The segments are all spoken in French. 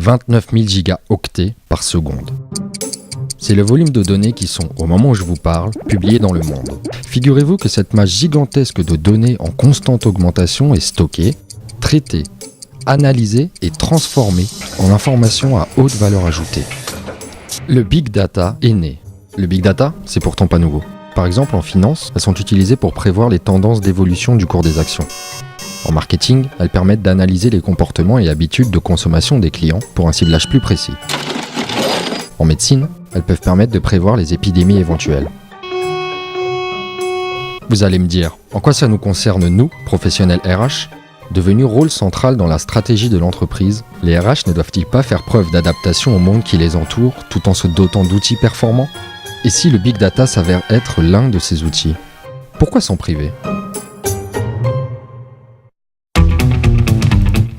29 000 gigaoctets par seconde. C'est le volume de données qui sont, au moment où je vous parle, publiées dans le monde. Figurez-vous que cette masse gigantesque de données en constante augmentation est stockée, traitée, analysée et transformée en informations à haute valeur ajoutée. Le Big Data est né. Le Big Data, c'est pourtant pas nouveau. Par exemple, en finance, elles sont utilisées pour prévoir les tendances d'évolution du cours des actions. En marketing, elles permettent d'analyser les comportements et habitudes de consommation des clients pour un ciblage plus précis. En médecine, elles peuvent permettre de prévoir les épidémies éventuelles. Vous allez me dire, en quoi ça nous concerne nous, professionnels RH ? Devenu rôle central dans la stratégie de l'entreprise, les RH ne doivent-ils pas faire preuve d'adaptation au monde qui les entoure tout en se dotant d'outils performants ? Et si le Big Data s'avère être l'un de ces outils ? Pourquoi s'en priver ?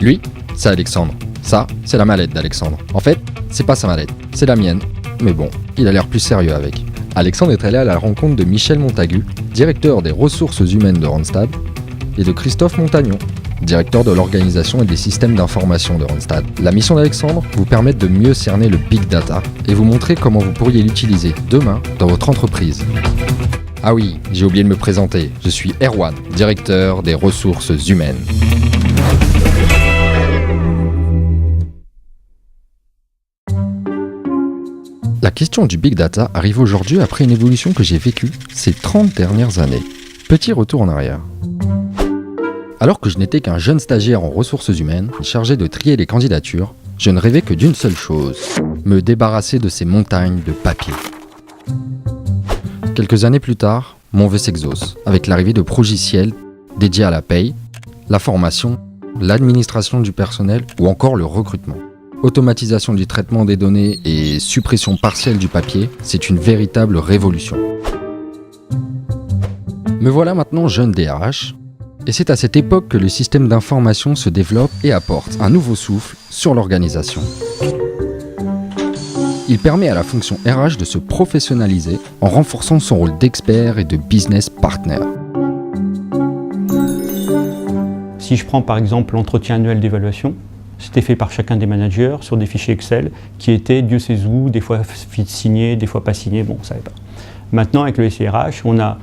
Lui, c'est Alexandre. Ça, c'est la mallette d'Alexandre. En fait, c'est pas sa mallette, c'est la mienne. Mais bon, il a l'air plus sérieux avec. Alexandre est allé à la rencontre de Michel Montagu, directeur des ressources humaines de Randstad, et de Christophe Montagnon, directeur de l'organisation et des systèmes d'information de Randstad. La mission d'Alexandre vous permet de mieux cerner le Big Data et vous montrer comment vous pourriez l'utiliser demain dans votre entreprise. Ah oui, j'ai oublié de me présenter, je suis Erwan, directeur des ressources humaines. La question du Big Data arrive aujourd'hui après une évolution que j'ai vécue ces 30 dernières années. Petit retour en arrière. Alors que je n'étais qu'un jeune stagiaire en ressources humaines, chargé de trier les candidatures, je ne rêvais que d'une seule chose, me débarrasser de ces montagnes de papier. Quelques années plus tard, mon vœu s'exauce, avec l'arrivée de progiciels dédiés à la paye, la formation, l'administration du personnel ou encore le recrutement. Automatisation du traitement des données et suppression partielle du papier, c'est une véritable révolution. Me voilà maintenant jeune DRH, et c'est à cette époque que le système d'information se développe et apporte un nouveau souffle sur l'organisation. Il permet à la fonction RH de se professionnaliser en renforçant son rôle d'expert et de business partner. Si je prends par exemple l'entretien annuel d'évaluation, c'était fait par chacun des managers sur des fichiers Excel qui étaient Dieu sait où, des fois signés, des fois pas signés, bon, on ne savait pas. Maintenant, avec le SIRH, on a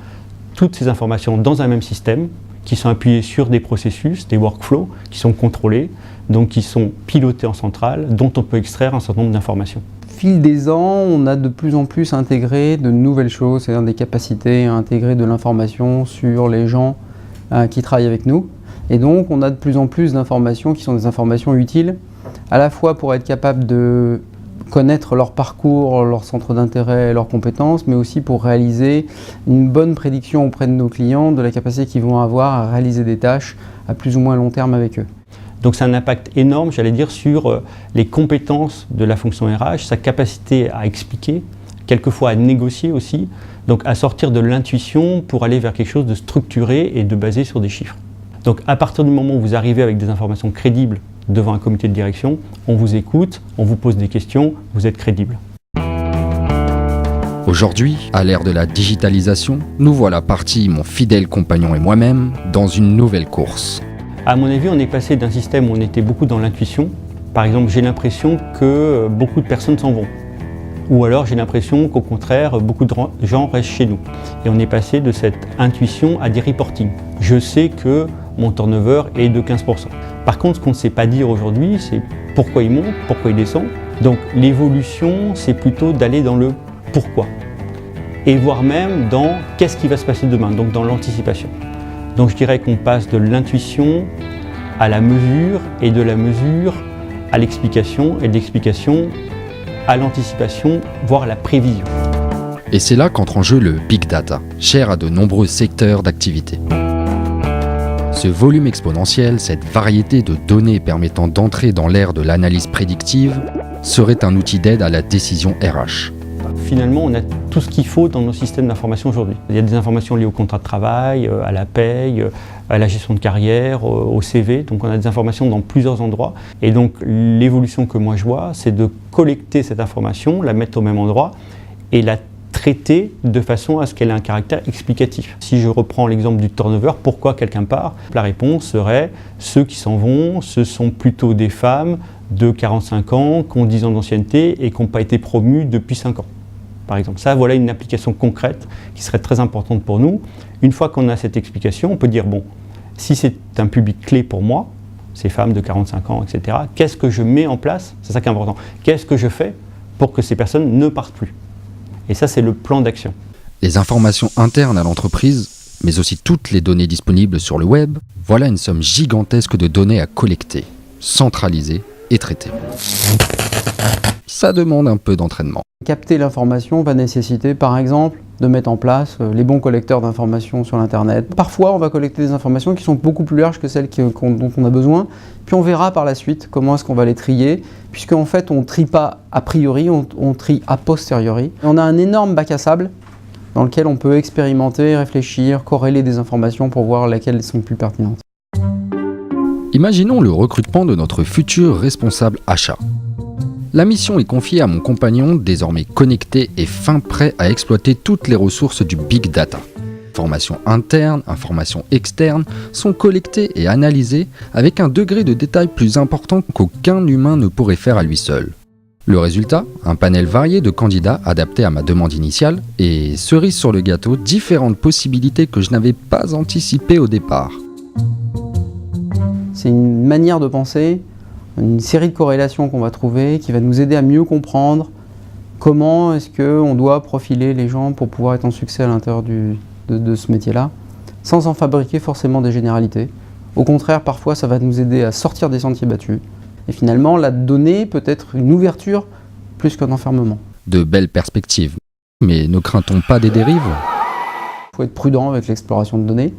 toutes ces informations dans un même système qui sont appuyées sur des processus, des workflows qui sont contrôlés, donc qui sont pilotés en centrale, dont on peut extraire un certain nombre d'informations. Au fil des ans, on a de plus en plus intégré de nouvelles choses, c'est-à-dire des capacités à intégrer de l'information sur les gens qui travaillent avec nous. Et donc, on a de plus en plus d'informations qui sont des informations utiles, à la fois pour être capable de connaître leur parcours, leur centre d'intérêt, leurs compétences, mais aussi pour réaliser une bonne prédiction auprès de nos clients de la capacité qu'ils vont avoir à réaliser des tâches à plus ou moins long terme avec eux. Donc c'est un impact énorme, j'allais dire, sur les compétences de la fonction RH, sa capacité à expliquer, quelquefois à négocier aussi, donc à sortir de l'intuition pour aller vers quelque chose de structuré et de basé sur des chiffres. Donc à partir du moment où vous arrivez avec des informations crédibles devant un comité de direction, on vous écoute, on vous pose des questions, vous êtes crédible. Aujourd'hui, à l'ère de la digitalisation, nous voilà partis, mon fidèle compagnon et moi-même, dans une nouvelle course. À mon avis, on est passé d'un système où on était beaucoup dans l'intuition. Par exemple, j'ai l'impression que beaucoup de personnes s'en vont. Ou alors j'ai l'impression qu'au contraire, beaucoup de gens restent chez nous. Et on est passé de cette intuition à des reporting. Je sais que mon turnover est de 15%. Par contre, ce qu'on ne sait pas dire aujourd'hui, c'est pourquoi il monte, pourquoi il descend. Donc l'évolution, c'est plutôt d'aller dans le pourquoi. Et voire même dans qu'est-ce qui va se passer demain, donc dans l'anticipation. Donc je dirais qu'on passe de l'intuition à la mesure, et de la mesure à l'explication, et de l'explication à l'anticipation, voire à la prévision. Et c'est là qu'entre en jeu le Big Data, cher à de nombreux secteurs d'activité. Ce volume exponentiel, cette variété de données permettant d'entrer dans l'ère de l'analyse prédictive, serait un outil d'aide à la décision RH. Finalement, on a tout ce qu'il faut dans nos systèmes d'information aujourd'hui. Il y a des informations liées au contrat de travail, à la paye, à la gestion de carrière, au CV. Donc on a des informations dans plusieurs endroits. Et donc l'évolution que moi je vois, c'est de collecter cette information, la mettre au même endroit et la traiter de façon à ce qu'elle ait un caractère explicatif. Si je reprends l'exemple du turnover, pourquoi quelqu'un part ? La réponse serait ceux qui s'en vont, ce sont plutôt des femmes de 45 ans, qui ont 10 ans d'ancienneté et qui n'ont pas été promus depuis 5 ans, par exemple. Ça, voilà une application concrète qui serait très importante pour nous. Une fois qu'on a cette explication, on peut dire, bon, si c'est un public clé pour moi, ces femmes de 45 ans, etc., qu'est-ce que je mets en place? C'est ça qui est important. Qu'est-ce que je fais pour que ces personnes ne partent plus? Et ça, c'est le plan d'action. Les informations internes à l'entreprise, mais aussi toutes les données disponibles sur le web, voilà une somme gigantesque de données à collecter, centraliser et traiter. Ça demande un peu d'entraînement. Capter l'information va nécessiter, par exemple, de mettre en place les bons collecteurs d'informations sur l'Internet. Parfois, on va collecter des informations qui sont beaucoup plus larges que celles dont on a besoin. Puis on verra par la suite comment est-ce qu'on va les trier, puisqu'en fait, on ne trie pas a priori, on trie a posteriori. Et on a un énorme bac à sable dans lequel on peut expérimenter, réfléchir, corréler des informations pour voir lesquelles sont plus pertinentes. Imaginons le recrutement de notre futur responsable achat. La mission est confiée à mon compagnon, désormais connecté et fin prêt à exploiter toutes les ressources du Big Data. Informations internes, informations externes sont collectées et analysées avec un degré de détail plus important qu'aucun humain ne pourrait faire à lui seul. Le résultat, un panel varié de candidats adaptés à ma demande initiale et, cerise sur le gâteau, différentes possibilités que je n'avais pas anticipées au départ. C'est une manière de penser, une série de corrélations qu'on va trouver qui va nous aider à mieux comprendre comment est-ce qu'on doit profiler les gens pour pouvoir être en succès à l'intérieur de ce métier-là, sans en fabriquer forcément des généralités. Au contraire, parfois, ça va nous aider à sortir des sentiers battus. Et finalement, la donnée peut être une ouverture plus qu'un enfermement. De belles perspectives. Mais ne craint-on pas des dérives ? Il faut être prudent avec l'exploration de données,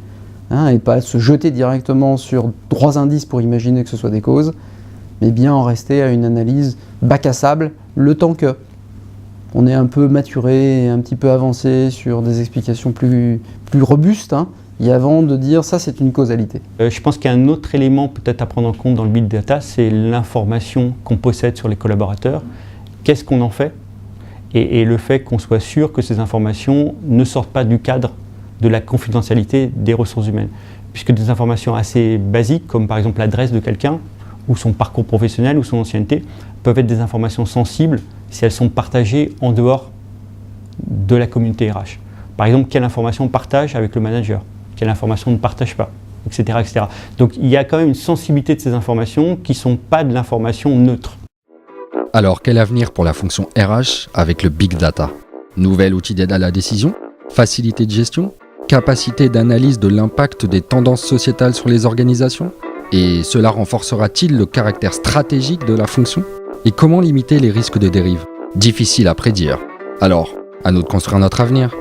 et pas se jeter directement sur 3 indices pour imaginer que ce soit des causes, mais bien en rester à une analyse bac à sable, le temps que on est un peu maturé et un petit peu avancé sur des explications plus robustes, et avant de dire ça c'est une causalité. Je pense qu'il y a un autre élément peut-être à prendre en compte dans le Big Data, c'est l'information qu'on possède sur les collaborateurs. Qu'est-ce qu'on en fait? Et le fait qu'on soit sûr que ces informations ne sortent pas du cadre de la confidentialité des ressources humaines. Puisque des informations assez basiques, comme par exemple l'adresse de quelqu'un, ou son parcours professionnel, ou son ancienneté, peuvent être des informations sensibles si elles sont partagées en dehors de la communauté RH. Par exemple, quelle information on partage avec le manager, quelle information on ne partage pas, etc., etc. Donc il y a quand même une sensibilité de ces informations qui ne sont pas de l'information neutre. Alors, quel avenir pour la fonction RH avec le Big Data? Nouvel outil d'aide à la décision? Facilité de gestion? Capacité d'analyse de l'impact des tendances sociétales sur les organisations? Et cela renforcera-t-il le caractère stratégique de la fonction? Et comment limiter les risques de dérive? Difficile à prédire. Alors, à nous de construire notre avenir.